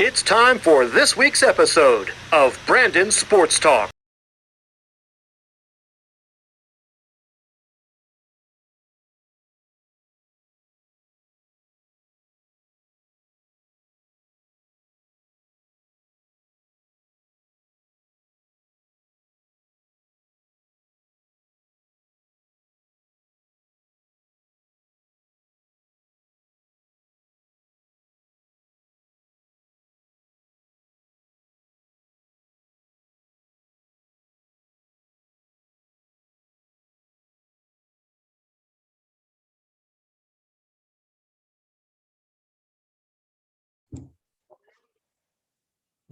It's time for this week's episode of Brandon Sports Talk.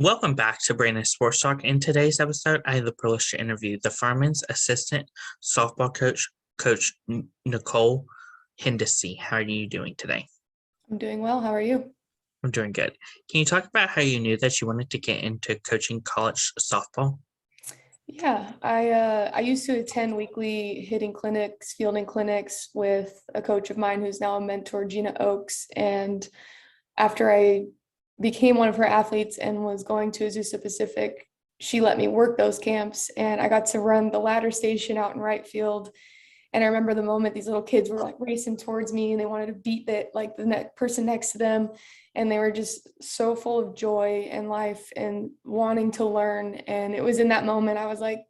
Welcome back to Brandon Sports Talk. In today's episode, I have the privilege to interview the Furman's assistant softball coach, Coach Nicole Hennessey. How are you doing today? I'm doing well. How are you? I'm doing good. Can you talk about how you knew that you wanted to get into coaching college softball? Yeah, I used to attend weekly hitting clinics, fielding clinics with a coach of mine who's now a mentor, Gina Oakes. And after I became one of her athletes and was going to Azusa Pacific, she let me work those camps, and I got to run the ladder station out in right field. And I remember the moment these little kids were like racing towards me and they wanted to beat the person next to them. And they were just so full of joy and life and wanting to learn. And it was in that moment I was like,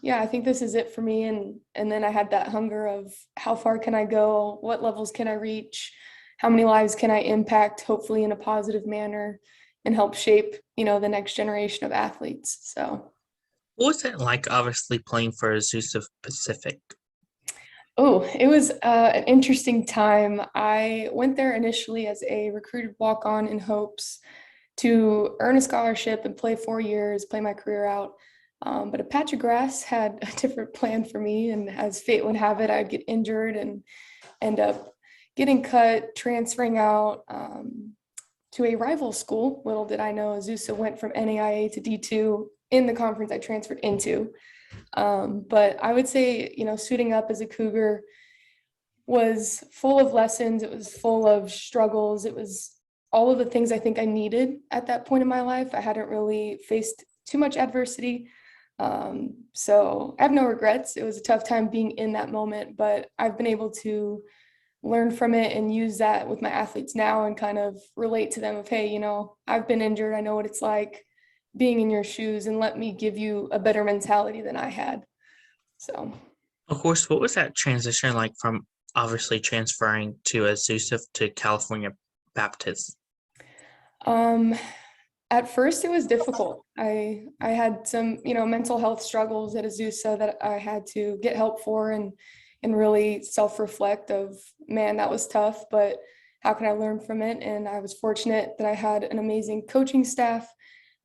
yeah, I think this is it for me. And then I had that hunger of how far can I go? What levels can I reach? How many lives can I impact, hopefully in a positive manner, and help shape, the next generation of athletes. So What was it like, obviously, playing for Azusa Pacific? Oh, it was an interesting time. I went there initially as a recruited walk-on in hopes to earn a scholarship and play 4 years, play my career out. But a patch of grass had a different plan for me, and as fate would have it, I'd get injured and end up getting cut, transferring out to a rival school. Little did I know, Azusa went from NAIA to D2 in the conference I transferred into. But I would say, suiting up as a Cougar was full of lessons. It was full of struggles. It was all of the things I think I needed at that point in my life. I hadn't really faced too much adversity. So I have no regrets. It was a tough time being in that moment, but I've been able to learn from it and use that with my athletes now and kind of relate to them of, hey, I've been injured. I know what it's like being in your shoes, and let me give you a better mentality than I had. So, Of course, what was that transition like from obviously transferring to Azusa to California Baptist? At first it was difficult. I had some, mental health struggles at Azusa that I had to get help for and really self-reflect of, man, that was tough, but how can I learn from it? And I was fortunate that I had an amazing coaching staff.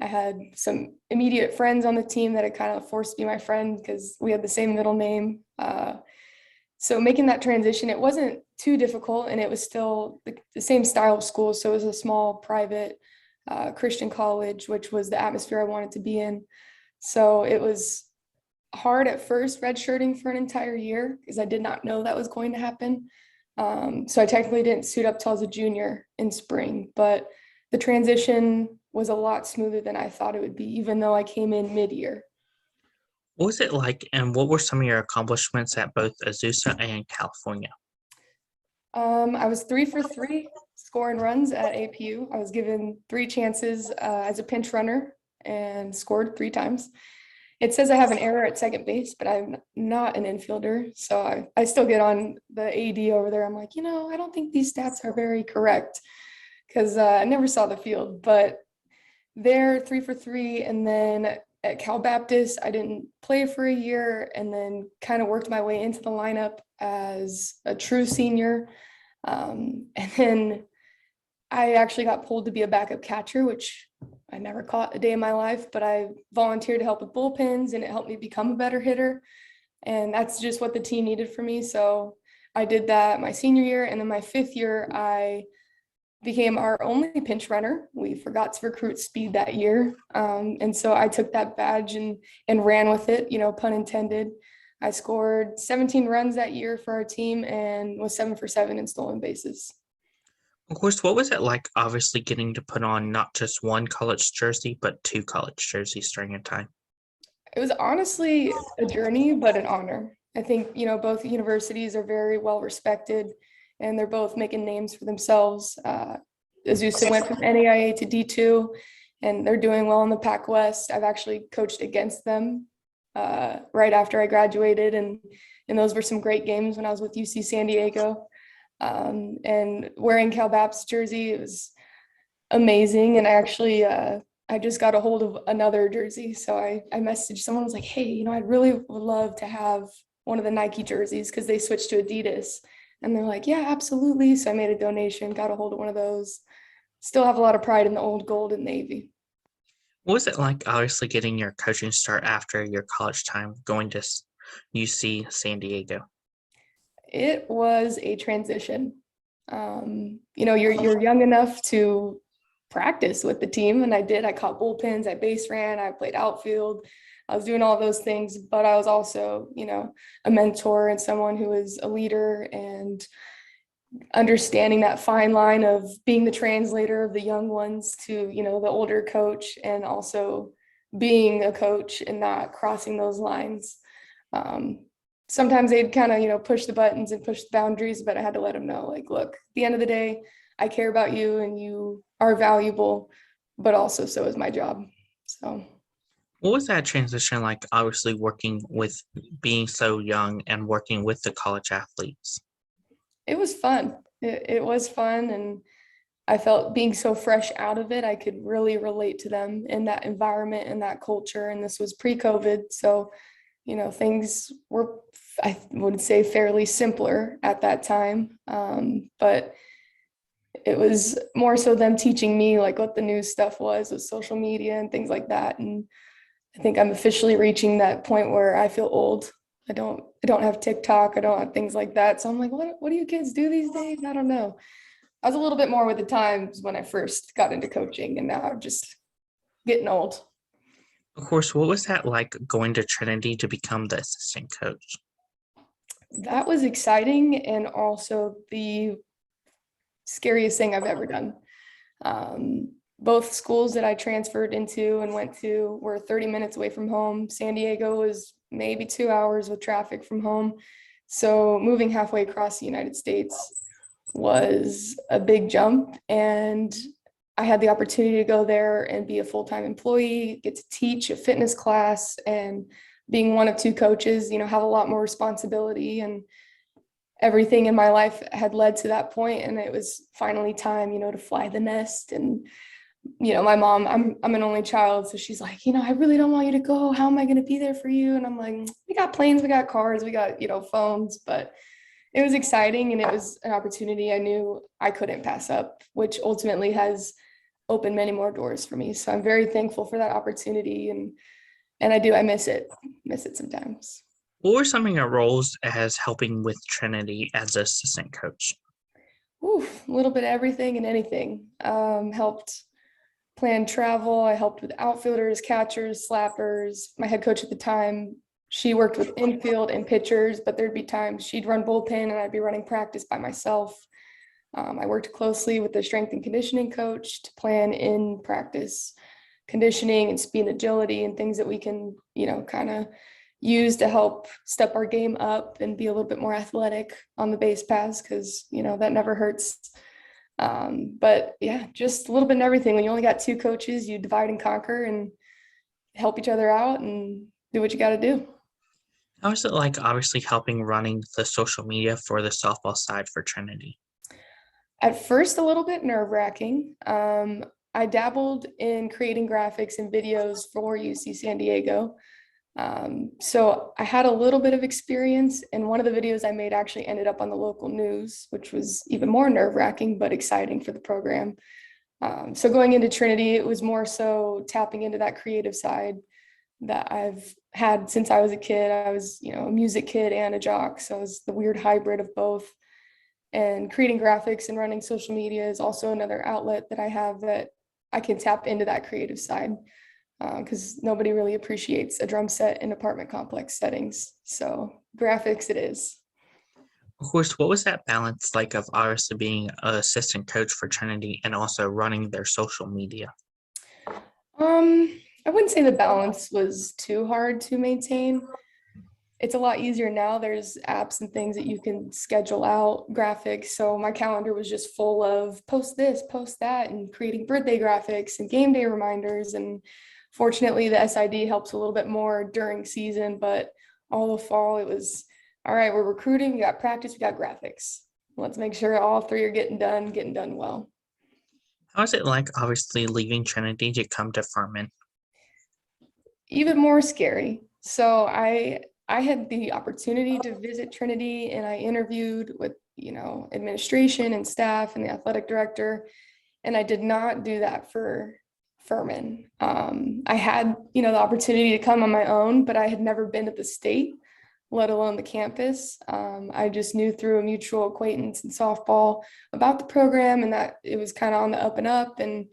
I had some immediate friends on the team that had kind of forced to be my friend because we had the same middle name. So making that transition, it wasn't too difficult, and it was still the same style of school. So it was a small private Christian college, which was the atmosphere I wanted to be in. So it was hard at first redshirting for an entire year because I did not know that was going to happen. So I technically didn't suit up till I was a junior in spring, but the transition was a lot smoother than I thought it would be, even though I came in mid-year. What was it like, and what were some of your accomplishments at both Azusa and California? I was 3 for 3 scoring runs at APU. I was given 3 chances as a pinch runner and scored 3 times. It says I have an error at second base, but I'm not an infielder. So I still get on the AD over there. I'm like, I don't think these stats are very correct because I never saw the field. But they're 3 for 3. And then at Cal Baptist, I didn't play for a year and then kind of worked my way into the lineup as a true senior. And then I actually got pulled to be a backup catcher, which I never caught a day in my life, but I volunteered to help with bullpens and it helped me become a better hitter. And that's just what the team needed for me. So I did that my senior year. And then my 5th year, I became our only pinch runner. We forgot to recruit speed that year. And so I took that badge and ran with it, pun intended. I scored 17 runs that year for our team and was 7 for 7 in stolen bases. Of course, what was it like obviously getting to put on not just one college jersey, but two college jerseys during a time? It was honestly a journey, but an honor. I think, both universities are very well respected and they're both making names for themselves. Azusa went from NAIA to D2 and they're doing well in the Pac West. I've actually coached against them right after I graduated, and those were some great games when I was with UC San Diego. And wearing Cal Baptist jersey, it was amazing. And I just got a hold of another jersey. So I messaged someone, was like, hey, I'd really would love to have one of the Nike jerseys because they switched to Adidas. And they're like, yeah, absolutely. So I made a donation, got a hold of one of those. Still have a lot of pride in the old gold and navy. What was it like obviously getting your coaching start after your college time, going to UC San Diego? It was a transition. You're young enough to practice with the team, and I did. I caught bullpens, I base ran, I played outfield. I was doing all those things, but I was also, a mentor and someone who was a leader and understanding that fine line of being the translator of the young ones to, the older coach, and also being a coach and not crossing those lines. Sometimes they'd kind of, push the buttons and push the boundaries, but I had to let them know, like, look, at the end of the day, I care about you and you are valuable, but also so is my job. So What was that transition like, obviously working with being so young and working with the college athletes? it was fun. It was fun. And I felt being so fresh out of it, I could really relate to them in that environment and that culture. And this was pre-COVID. So, things were, I would say, fairly simpler at that time. But it was more so them teaching me like what the new stuff was with social media and things like that. And I think I'm officially reaching that point where I feel old. I don't have TikTok. I don't have things like that. So I'm like, what do you kids do these days? I don't know. I was a little bit more with the times when I first got into coaching, and now I'm just getting old. Of course, what was that like going to Trinity to become the assistant coach? That was exciting and also the scariest thing I've ever done. Both schools that I transferred into and went to were 30 minutes away from home. San Diego was maybe 2 hours with traffic from home. So moving halfway across the United States was a big jump. And I had the opportunity to go there and be a full-time employee, get to teach a fitness class, and being one of two coaches, have a lot more responsibility, and everything in my life had led to that point. And it was finally time, to fly the nest. And, my mom, I'm an only child. So she's like, I really don't want you to go. How am I going to be there for you? And I'm like, we got planes, we got cars, we got, phones, but it was exciting. And it was an opportunity I knew I couldn't pass up, which ultimately has opened many more doors for me. So I'm very thankful for that opportunity. And I miss it sometimes. What were some of your roles as helping with Trinity as an assistant coach? Ooh, a little bit of everything and anything. Helped plan travel. I helped with outfielders, catchers, slappers. My head coach at the time, she worked with infield and pitchers, but there'd be times she'd run bullpen and I'd be running practice by myself. I worked closely with the strength and conditioning coach to plan in practice conditioning and speed and agility and things that we can, kind of use to help step our game up and be a little bit more athletic on the base paths, because, that never hurts. But yeah, just a little bit in everything. When you only got two coaches, you divide and conquer and help each other out and do what you got to do. How was it like obviously helping running the social media for the softball side for Trinity? At first, a little bit nerve-wracking. I dabbled in creating graphics and videos for UC San Diego. So I had a little bit of experience, and one of the videos I made actually ended up on the local news, which was even more nerve-wracking, but exciting for the program. So going into Trinity, it was more so tapping into that creative side that I've had since I was a kid. I was, a music kid and a jock, so I was the weird hybrid of both. And creating graphics and running social media is also another outlet that I have that I can tap into that creative side, because nobody really appreciates a drum set in apartment complex settings. So graphics it is. Of course, what was that balance like of obviously being an assistant coach for Trinity and also running their social media? I wouldn't say the balance was too hard to maintain. It's a lot easier now. There's apps and things that you can schedule out graphics. So my calendar was just full of post this, post that, and creating birthday graphics and game day reminders. And fortunately, the SID helps a little bit more during season, but all the fall, it was all right, we're recruiting, we got practice, we got graphics. Let's make sure all three are getting done well. How is it like obviously leaving Trinity to come to Furman? Even more scary. So I had the opportunity to visit Trinity and I interviewed with, administration and staff and the athletic director, and I did not do that for Furman. I had, the opportunity to come on my own, but I had never been to the state, let alone the campus. I just knew through a mutual acquaintance in softball about the program and that it was kind of on the up and up. And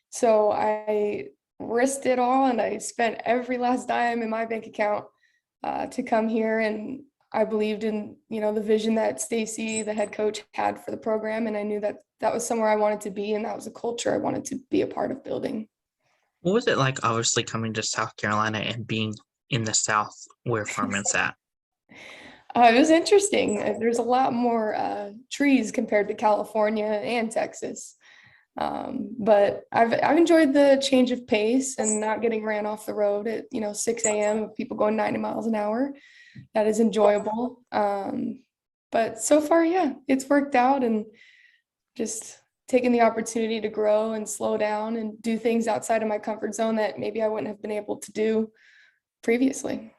so I risked it all and I spent every last dime in my bank account to come here. And I believed in, the vision that Stacy, the head coach, had for the program. And I knew that that was somewhere I wanted to be. And that was a culture I wanted to be a part of building. What was it like obviously coming to South Carolina and being in the South where Furman's at? It was interesting. There's a lot more trees compared to California and Texas. But I've enjoyed the change of pace and not getting ran off the road at 6 a.m. with people going 90 miles an hour. That is enjoyable. But so far, yeah, it's worked out and just taking the opportunity to grow and slow down and do things outside of my comfort zone that maybe I wouldn't have been able to do previously.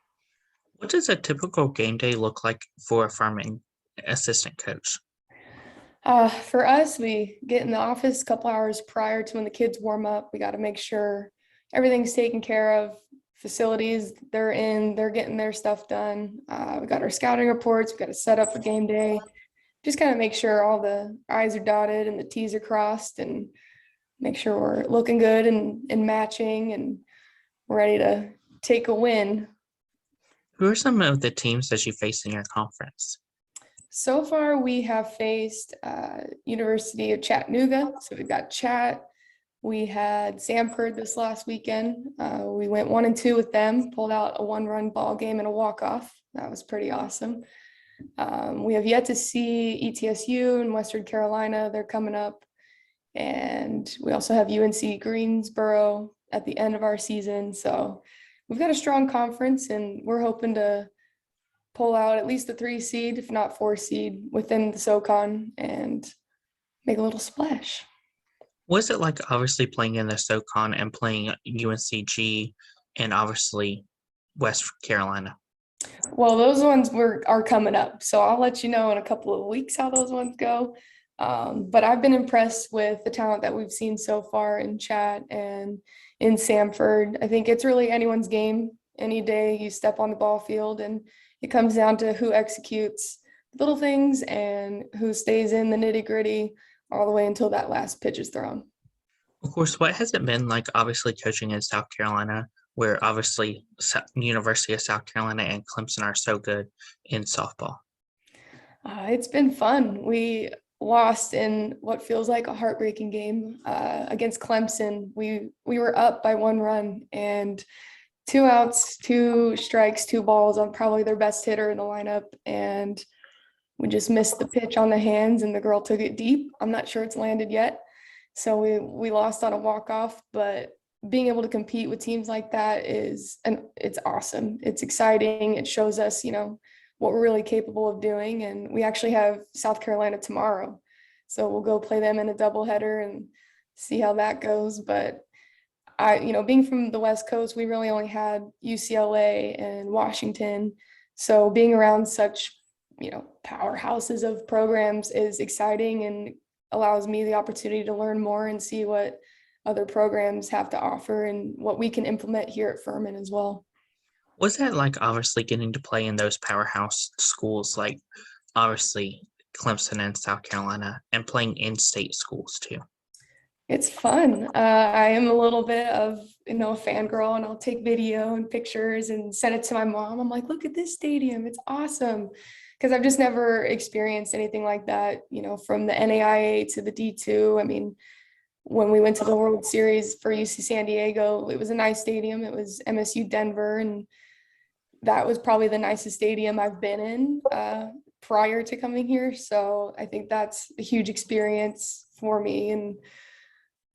What does a typical game day look like for a Furman assistant coach? For us, we get in the office a couple hours prior to when the kids warm up. We got to make sure everything's taken care of. Facilities, they're getting their stuff done. We got our scouting reports. We got to set up for game day. Just kind of make sure all the I's are dotted and the T's are crossed and make sure we're looking good and matching and ready to take a win. Who are some of the teams that you face in your conference? So far, we have faced University of Chattanooga. So we've got Chat. We had Samford this last weekend. We went 1-2 with them, pulled out a 1-run ball game and a walk-off. That was pretty awesome. We have yet to see ETSU in Western Carolina. They're coming up. And we also have UNC Greensboro at the end of our season. So we've got a strong conference and we're hoping to pull out at least a 3 seed, if not 4 seed within the SoCon and make a little splash. What's it like obviously playing in the SoCon and playing UNCG and obviously West Carolina? Well, those ones are coming up. So I'll let you know in a couple of weeks how those ones go. But I've been impressed with the talent that we've seen so far in Chat and in Samford. I think it's really anyone's game any day you step on the ball field, and it comes down to who executes little things and who stays in the nitty gritty all the way until that last pitch is thrown. Of course, what has it been like obviously coaching in South Carolina, where obviously University of South Carolina and Clemson are so good in softball? It's been fun. We lost in what feels like a heartbreaking game against Clemson. We were up by 1 run and 2 outs, 2 strikes, 2 balls on probably their best hitter in the lineup. And we just missed the pitch on the hands and the girl took it deep. I'm not sure it's landed yet. So we lost on a walk-off, but being able to compete with teams like that it's awesome. It's exciting. It shows us, what we're really capable of doing. And we actually have South Carolina tomorrow. So we'll go play them in a doubleheader and see how that goes. But being from the West Coast, we really only had UCLA and Washington. So being around such, powerhouses of programs is exciting and allows me the opportunity to learn more and see what other programs have to offer and what we can implement here at Furman as well. What's that like obviously getting to play in those powerhouse schools like obviously Clemson and South Carolina and playing in-state schools too? It's fun. I am a little bit of, a fangirl, and I'll take video and pictures and send it to my mom. I'm like, look at this stadium. It's awesome. because I've just never experienced anything like that, from the NAIA to the D2. I mean, when we went to the World Series for UC San Diego, it was a nice stadium. It was MSU Denver, and that was probably the nicest stadium I've been in prior to coming here. So I think that's a huge experience for me, and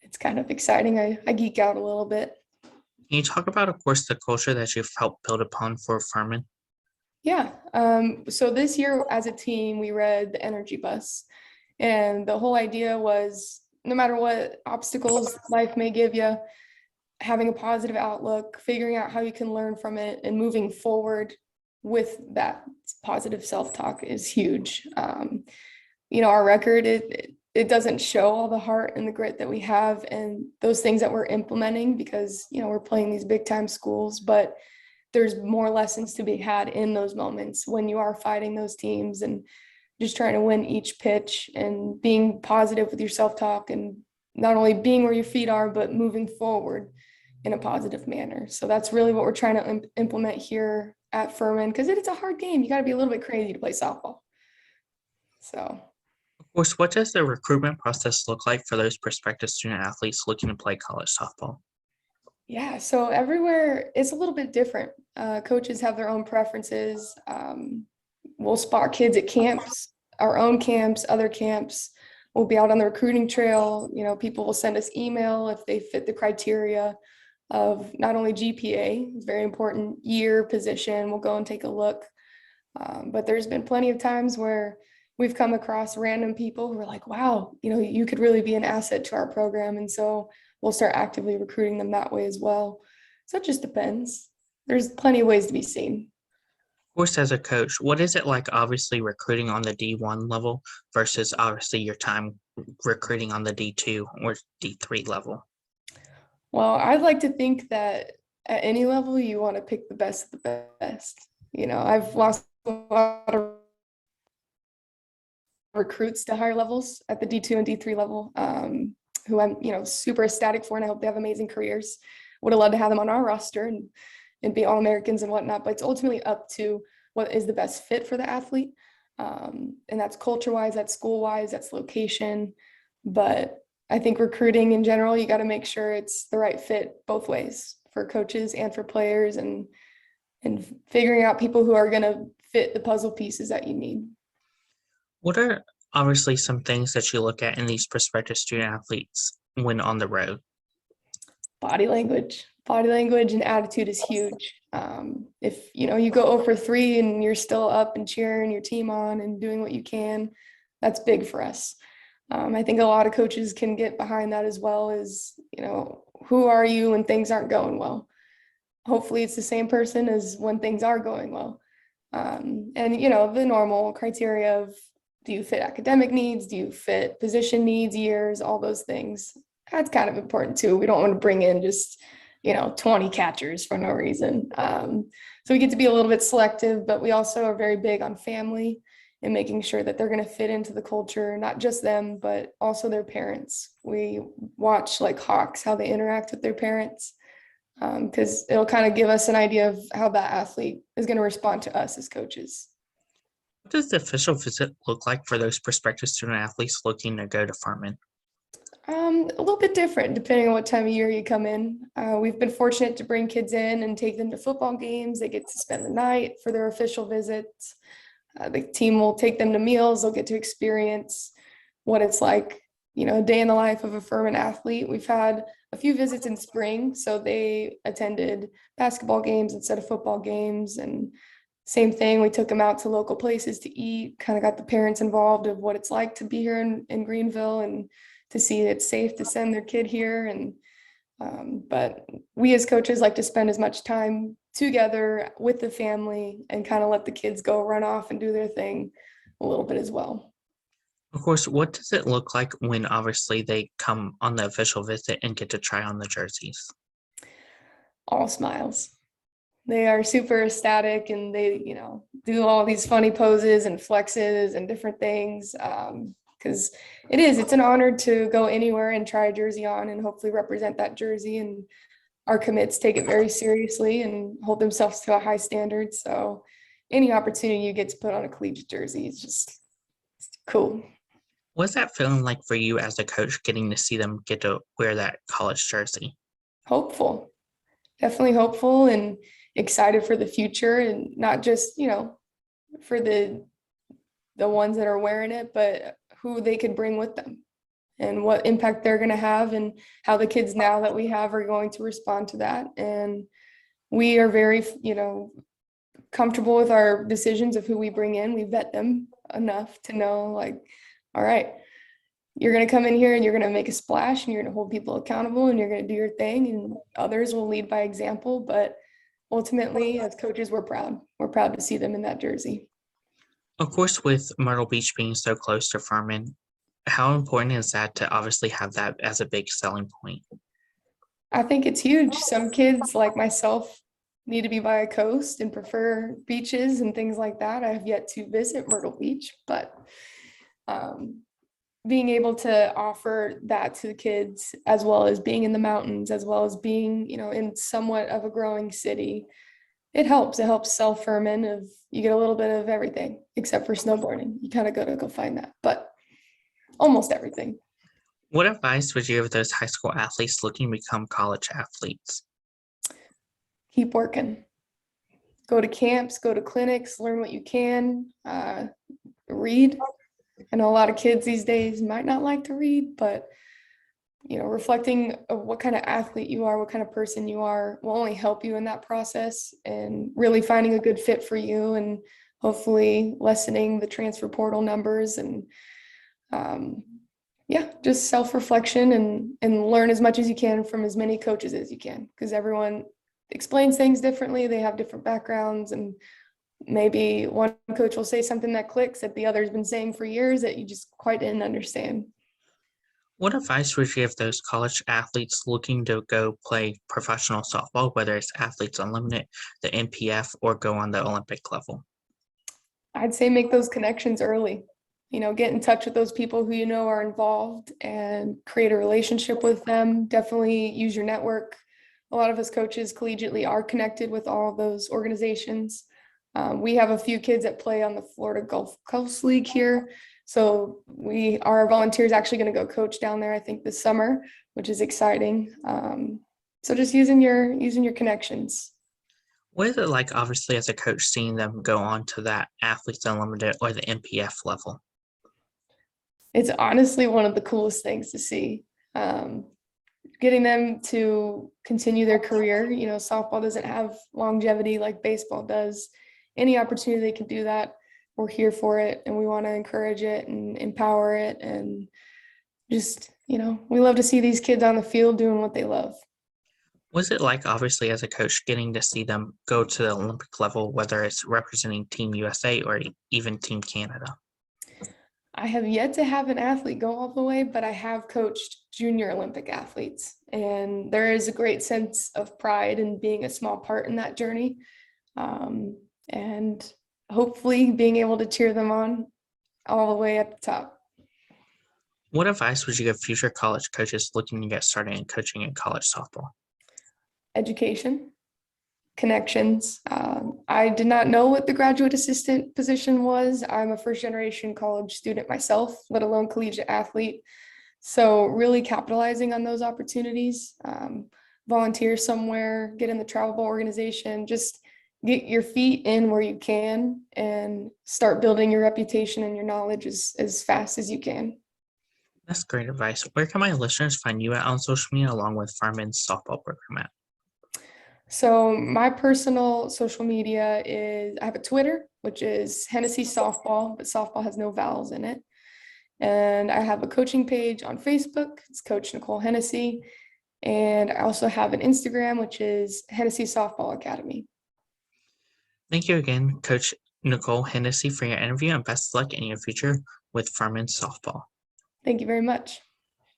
it's kind of exciting. I geek out a little bit. Can you talk about, of course, the culture that you've helped build upon for Furman? Yeah. So this year as a team, we read the Energy Bus, and the whole idea was no matter what obstacles life may give you, having a positive outlook, figuring out how you can learn from it, and moving forward with that positive self-talk is huge. Our record, it doesn't show all the heart and the grit that we have and those things that we're implementing because, we're playing these big time schools, but there's more lessons to be had in those moments when you are fighting those teams and just trying to win each pitch and being positive with your self-talk and not only being where your feet are, but moving forward in a positive manner. So that's really what we're trying to implement here at Furman, because it's a hard game. You got to be a little bit crazy to play softball. So, Of course, what does the recruitment process look like for those prospective student athletes looking to play college softball? yeah, so everywhere it's a little bit different. Coaches have their own preferences. We'll spot kids at camps, our own camps, other camps. We'll be out on the recruiting trail. People will send us email if they fit the criteria of not only GPA, it's very important, year, position. We'll go and take a look. But there's been plenty of times where we've come across random people who are like, wow, you could really be an asset to our program. And so we'll start actively recruiting them that way as well. So it just depends. There's plenty of ways to be seen. Of course, as a coach, what is it like obviously recruiting on the D1 level versus obviously your time recruiting on the D2 or D3 level? Well, I'd like to think that at any level, you want to pick the best of the best. I've lost a lot of recruits to higher levels at the D2 and D3 level, who I'm, super ecstatic for, and I hope they have amazing careers. Would have loved to have them on our roster and be All-Americans and whatnot, but it's ultimately up to what is the best fit for the athlete. And that's culture-wise, that's school-wise, that's location. But I think recruiting in general, you got to make sure it's the right fit both ways for coaches and for players, and figuring out people who are going to fit the puzzle pieces that you need. What are obviously some things that you look at in these prospective student athletes when on the road? Body language and attitude is huge. If you go 0 for 3 and you're still up and cheering your team on and doing what you can, that's big for us. I think a lot of coaches can get behind that as well as, who are you when things aren't going well? Hopefully it's the same person as when things are going well. And, the normal criteria of, do you fit academic needs? Do you fit position needs, years, all those things? That's kind of important too. We don't want to bring in just, 20 catchers for no reason. So we get to be a little bit selective, but we also are very big on family and making sure that they're going to fit into the culture, not just them, but also their parents. We watch like hawks, how they interact with their parents, because it'll kind of give us an idea of how that athlete is going to respond to us as coaches. What does the official visit look like for those prospective student athletes looking to go to Furman? A little bit different depending on what time of year you come in. We've been fortunate to bring kids in and take them to football games. They get to spend the night for their official visits. The team will take them to meals. They'll get to experience what it's like, a day in the life of a Furman athlete. We've had a few visits in spring, so they attended basketball games instead of football games. And same thing, we took them out to local places to eat, kind of got the parents involved of what it's like to be here in Greenville and to see it's safe to send their kid here. And but we as coaches like to spend as much time together with the family and kind of let the kids go run off and do their thing a little bit as well. Of course, what does it look like when obviously they come on the official visit and get to try on the jerseys? All smiles. They are super ecstatic, and they, do all these funny poses and flexes and different things. Because it's an honor to go anywhere and try a jersey on and hopefully represent that jersey. And our commits take it very seriously and hold themselves to a high standard. So any opportunity you get to put on a collegiate jersey is just it's cool. What's that feeling like for you as a coach, getting to see them get to wear that college jersey? Hopeful, definitely hopeful and excited for the future, and not just, for the ones that are wearing it, but who they could bring with them and what impact they're going to have, and how the kids now that we have are going to respond to that. And we are very, comfortable with our decisions of who we bring in. We vet them enough to know, like, all right, you're going to come in here and you're going to make a splash and you're going to hold people accountable and you're going to do your thing, and others will lead by example. But ultimately, as coaches, we're proud. We're proud to see them in that jersey. Of course, with Myrtle Beach being so close to Furman, how important is that to obviously have that as a big selling point? I think it's huge. Some kids like myself need to be by a coast and prefer beaches and things like that. I have yet to visit Myrtle Beach, but being able to offer that to the kids, as well as being in the mountains, as well as being, in somewhat of a growing city, it helps. It helps sell Furman. You get a little bit of everything except for snowboarding. You kind of got to go find that, but almost everything. What advice would you give those high school athletes looking to become college athletes? Keep working. Go to camps, go to clinics, learn what you can, read. I know a lot of kids these days might not like to read, but reflecting of what kind of athlete you are, what kind of person you are, will only help you in that process, and really finding a good fit for you, and hopefully lessening the transfer portal numbers, and just self-reflection and learn as much as you can from as many coaches as you can, because everyone explains things differently. They have different backgrounds, and maybe one coach will say something that clicks that the other's been saying for years that you just quite didn't understand. What advice would you give those college athletes looking to go play professional softball, whether it's Athletes Unlimited, the NPF, or go on the Olympic level? I'd say make those connections early. Get in touch with those people who are involved and create a relationship with them. Definitely use your network. A lot of us coaches collegiately are connected with all of those organizations. We have a few kids that play on the Florida Gulf Coast League here. So our volunteers actually going to go coach down there, I think, this summer, which is exciting. So just using your connections. What is it like, obviously, as a coach, seeing them go on to that Athletes Unlimited or the NPF level? It's honestly one of the coolest things to see. Getting them to continue their career. Softball doesn't have longevity like baseball does. Any opportunity they can do that, we're here for it, and we want to encourage it and empower it, and just, we love to see these kids on the field doing what they love. What's it like, obviously, as a coach, getting to see them go to the Olympic level, whether it's representing Team USA or even Team Canada? I have yet to have an athlete go all the way, but I have coached junior Olympic athletes, and there is a great sense of pride in being a small part in that journey, and hopefully being able to cheer them on all the way at the top. What advice would you give future college coaches looking to get started in coaching in college softball? Education, connections. I did not know what the graduate assistant position was. I'm a first-generation college student myself, let alone collegiate athlete. So really capitalizing on those opportunities, volunteer somewhere, get in the travel ball organization, just get your feet in where you can and start building your reputation and your knowledge as fast as you can. That's great advice. Where can my listeners find you at on social media, along with Furman's softball program at? So my personal social media is, I have a Twitter, which is Hennessey Softball, but softball has no vowels in it. And I have a coaching page on Facebook. It's Coach Nicole Hennessey. And I also have an Instagram, which is Hennessey Softball Academy. Thank you again, Coach Nicole Hennessey, for your interview, and best of luck in your future with Furman softball. Thank you very much.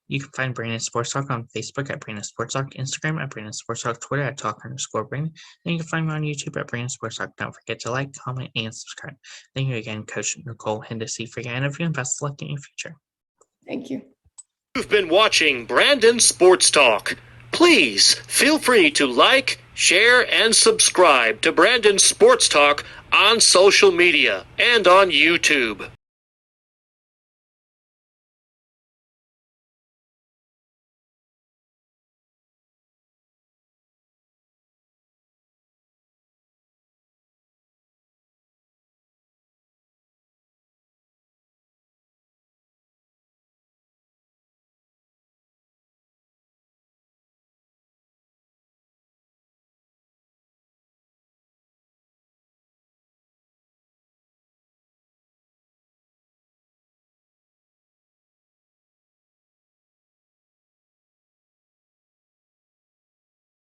You can find Brandon Sports Talk on Facebook at Brandon Sports Talk, Instagram at Brandon Sports Talk, Twitter at Talk_Brandon, and you can find me on YouTube at Brandon Sports Talk. Don't forget to like, comment, and subscribe. Thank you again, Coach Nicole Hennessey, for your interview, and best of luck in your future. Thank you. You've been watching Brandon Sports Talk. Please feel free to like, share, and subscribe to Brandon Sports Talk on social media, and on YouTube.